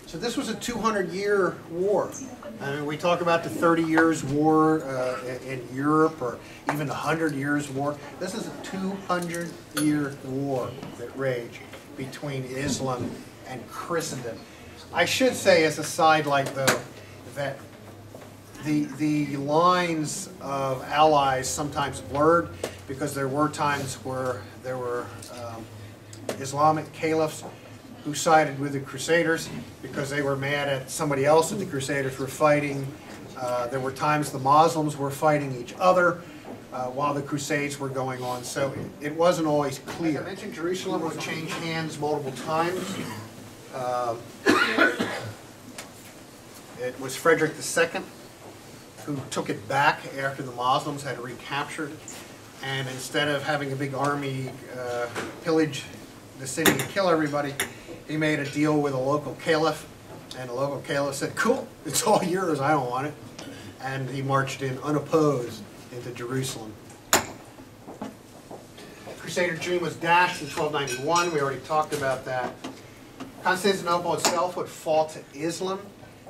So this was a 200-year war. I mean, we talk about the 30 Years' War in Europe, or even the 100 Years' War. This is a 200-year war that raged between Islam and Christendom. I should say, as a sidelight, though, that the lines of allies sometimes blurred, because there were times where there were Islamic caliphs who sided with the Crusaders because they were mad at somebody else that the Crusaders were fighting. There were times the Muslims were fighting each other while the Crusades were going on, so it wasn't always clear. I mentioned Jerusalem would change hands multiple times. It was Frederick II who took it back after the Muslims had recaptured it, and instead of having a big army pillage the city and kill everybody, he made a deal with a local caliph, and the local caliph said, "Cool, it's all yours, I don't want it." And he marched in unopposed into Jerusalem. Crusader dream was dashed in 1291, we already talked about that. Constantinople itself would fall to Islam.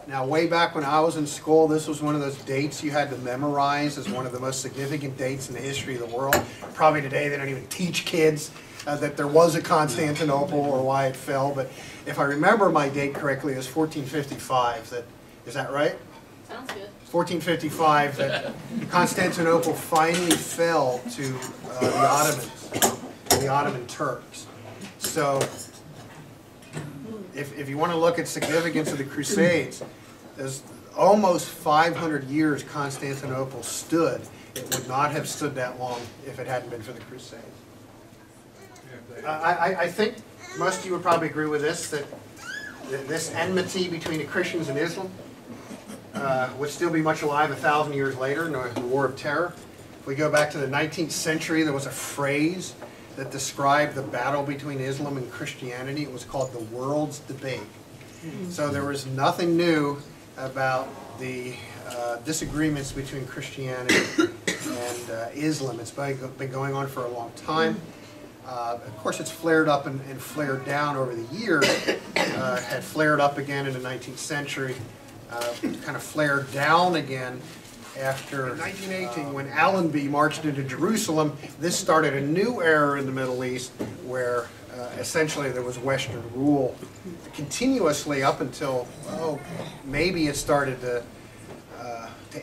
Now, way back when I was in school, this was one of those dates you had to memorize as one of the most significant dates in the history of the world. Probably today they don't even teach kids that there was a Constantinople or why it fell, but if I remember my date correctly, it was 1455. Is that right? Sounds good. 1455 that Constantinople finally fell to the Ottomans, the Ottoman Turks. So if you want to look at significance of the Crusades, there's almost 500 years Constantinople stood. It would not have stood that long if it hadn't been for the Crusades. I think most of you would probably agree with this, that this enmity between the Christians and Islam would still be much alive 1,000 years later in the War of Terror. If we go back to the 19th century, there was a phrase that described the battle between Islam and Christianity. It was called the world's debate. So there was nothing new about the disagreements between Christianity and Islam. It's been going on for a long time. Of course, it's flared up and flared down over the years. Had flared up again in the 19th century, kind of flared down again after 1918, when Allenby marched into Jerusalem. This started a new era in the Middle East where essentially there was Western rule continuously up until, maybe it started to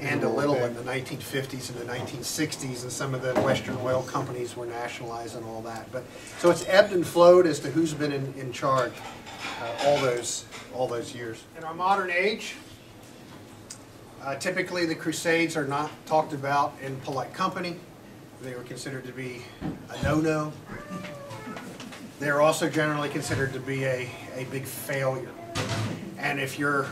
end a little in the 1950s and the 1960s, and some of the Western oil companies were nationalized and all that. But so it's ebbed and flowed as to who's been in charge all those years. In our modern age, typically the Crusades are not talked about in polite company. They were considered to be a no-no. They're also generally considered to be a big failure. And if your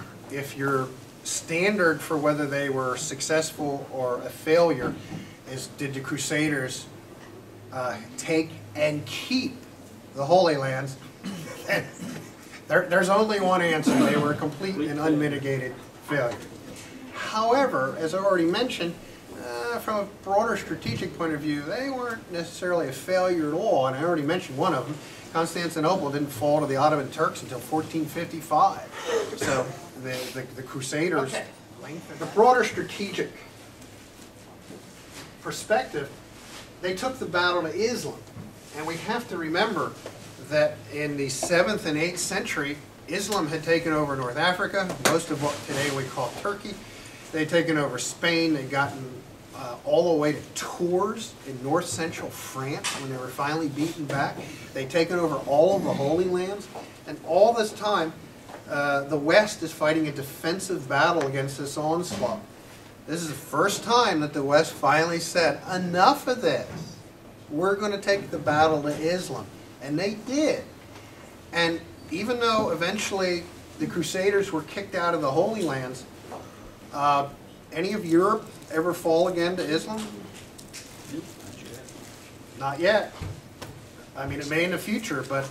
standard for whether they were successful or a failure is, did the Crusaders take and keep the Holy Lands, there's only one answer: they were a complete and unmitigated failure. However, as I already mentioned, from a broader strategic point of view, they weren't necessarily a failure at all, and I already mentioned one of them. Constantinople didn't fall to the Ottoman Turks until 1455. So the Crusaders, the broader strategic perspective, they took the battle to Islam. And we have to remember that in the 7th and 8th century, Islam had taken over North Africa, most of what today we call Turkey. They'd taken over Spain. They'd gotten all the way to Tours in north central France when they were finally beaten back. They'd taken over all of the Holy Lands. And all this time, the West is fighting a defensive battle against this onslaught. This is the first time that the West finally said, enough of this. We're going to take the battle to Islam. And they did. And even though eventually the Crusaders were kicked out of the Holy Lands, any of Europe ever fall again to Islam? Not yet. I mean, it may in the future, but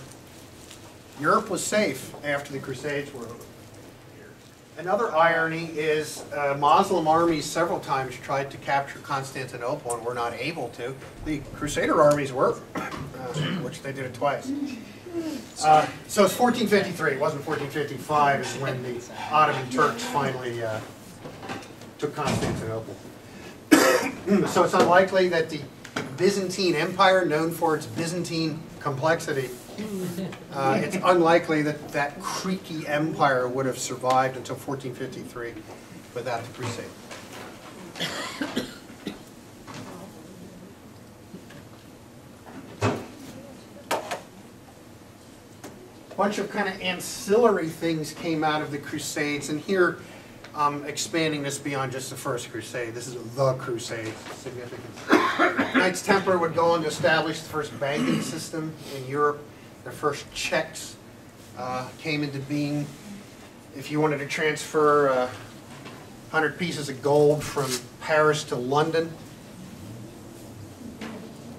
Europe was safe after the Crusades were over. Another irony is Muslim armies several times tried to capture Constantinople and were not able to. The Crusader armies were, which they did it twice. So it's 1453. It wasn't 1455 is when the Ottoman Turks finally took Constantinople. So it's unlikely that the Byzantine Empire, known for its Byzantine complexity, it's unlikely that that creaky empire would have survived until 1453 without the Crusade. A bunch of kind of ancillary things came out of the Crusades, and here I'm expanding this beyond just the first Crusade. This is the Crusade significance. Knights Templar would go on to establish the first banking system in Europe. The first checks came into being. If you wanted to transfer 100 pieces of gold from Paris to London,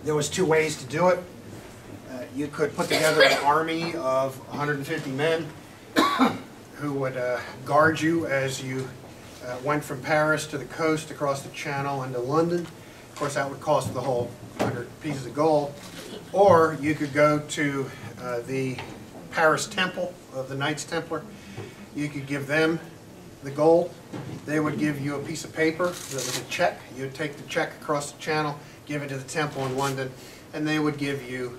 there was two ways to do it. You could put together an army of 150 men who would guard you as you went from Paris to the coast, across the Channel, into London. Of course, that would cost the whole 100 pieces of gold. Or you could go to the Paris Temple of the Knights Templar. You could give them the gold. They would give you a piece of paper that was a check. You would take the check across the Channel, give it to the temple in London, and they would give you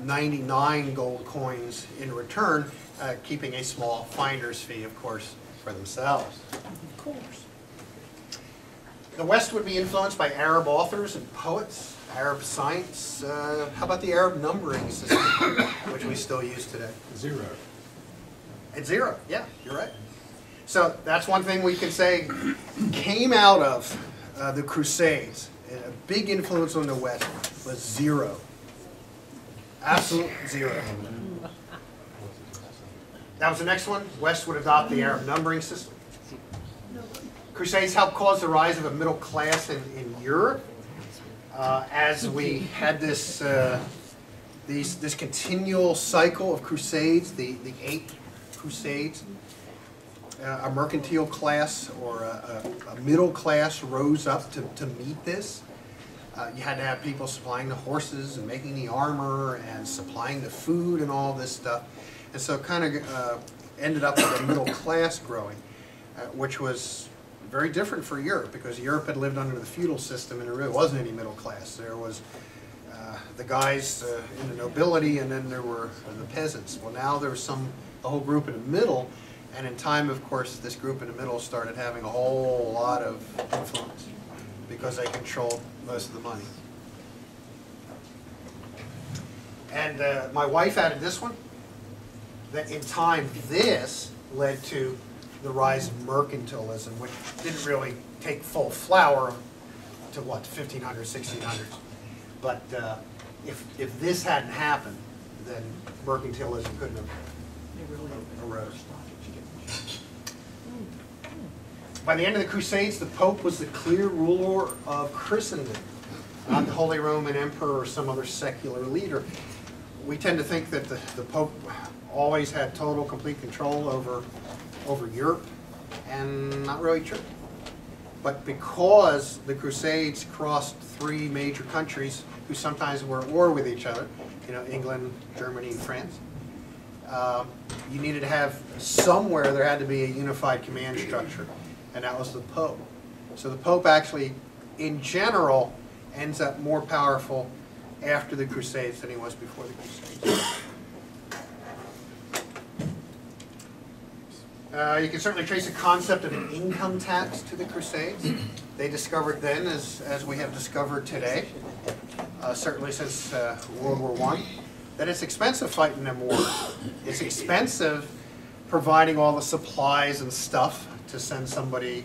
99 gold coins in return, keeping a small finder's fee, of course, for themselves. Of course. The West would be influenced by Arab authors and poets, Arab science. How about the Arab numbering system, which we still use today? 0. It's 0, yeah, you're right. So that's one thing we can say came out of the Crusades. A big influence on the West was 0. Absolute 0. That was the next one. West would adopt the Arab numbering system. Crusades helped cause the rise of a middle class in Europe. As we had this this continual cycle of Crusades, the 8 Crusades, a mercantile class or a middle class rose up to meet this. You had to have people supplying the horses and making the armor and supplying the food and all this stuff. And so it kind of ended up with a middle class growing, which was very different for Europe, because Europe had lived under the feudal system and there really wasn't any middle class. There was the guys in the nobility, and then there were the peasants. Well, now there was a whole group in the middle, and in time, of course, this group in the middle started having a whole lot of influence because they controlled most of the money. And my wife added this one, that in time this led to the rise of mercantilism, which didn't really take full flower to what, 1500s, 1600s. But if this hadn't happened, then mercantilism couldn't have arose. By the end of the Crusades, the Pope was the clear ruler of Christendom, not the Holy Roman Emperor or some other secular leader. We tend to think that the Pope always had total, complete control over Europe, and not really true. But because the Crusades crossed 3 major countries who sometimes were at war with each other, you know, England, Germany, and France, you needed to have somewhere there had to be a unified command structure, and that was the Pope. So the Pope actually, in general, ends up more powerful after the Crusades than he was before the Crusades. You can certainly trace a concept of an income tax to the Crusades. They discovered then, as we have discovered today, certainly since World War I, that it's expensive fighting them wars. It's expensive providing all the supplies and stuff to send somebody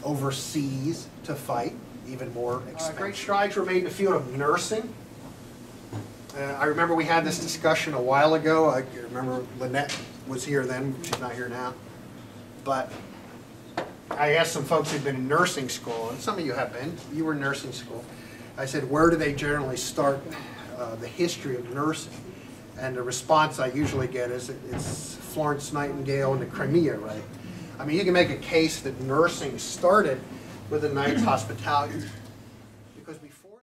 overseas to fight, even more expensive. Great strides were made in the field of nursing. I remember we had this discussion a while ago. I remember Lynette was here then. She's not here now. But I asked some folks who'd been in nursing school, and some of you have been. You were in nursing school. I said, where do they generally start the history of nursing? And the response I usually get is it's Florence Nightingale and the Crimea, right? I mean, you can make a case that nursing started with the Knights Hospitality